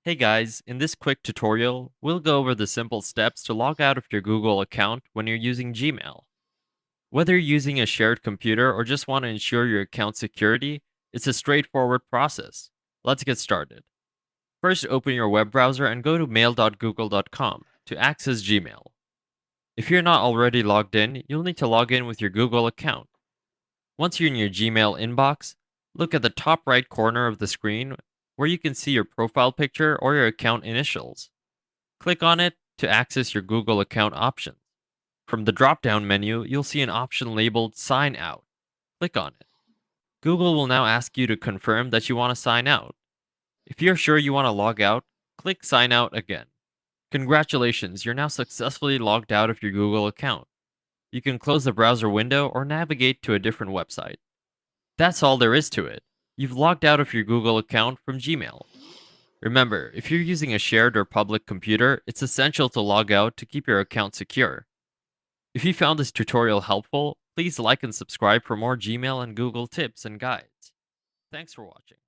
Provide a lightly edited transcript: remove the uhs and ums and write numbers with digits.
Hey guys, in this quick tutorial, we'll go over the simple steps to log out of your Google account when you're using Gmail. Whether you're using a shared computer or just want to ensure your account security, it's a straightforward process. Let's get started. First, open your web browser and go to mail.google.com to access Gmail. If you're not already logged in, you'll need to log in with your Google account. Once you're in your Gmail inbox, look at the top right corner of the screen where you can see your profile picture or your account initials. Click on it to access your Google account options. From the drop down menu, you'll see an option labeled Sign Out. Click on it. Google will now ask you to confirm that you want to sign out. If you're sure you want to log out, click Sign Out again. Congratulations, you're now successfully logged out of your Google account. You can close the browser window or navigate to a different website. That's all there is to it. You've logged out of your Google account from Gmail. Remember, if you're using a shared or public computer, it's essential to log out to keep your account secure. If you found this tutorial helpful, please like and subscribe for more Gmail and Google tips and guides. Thanks for watching.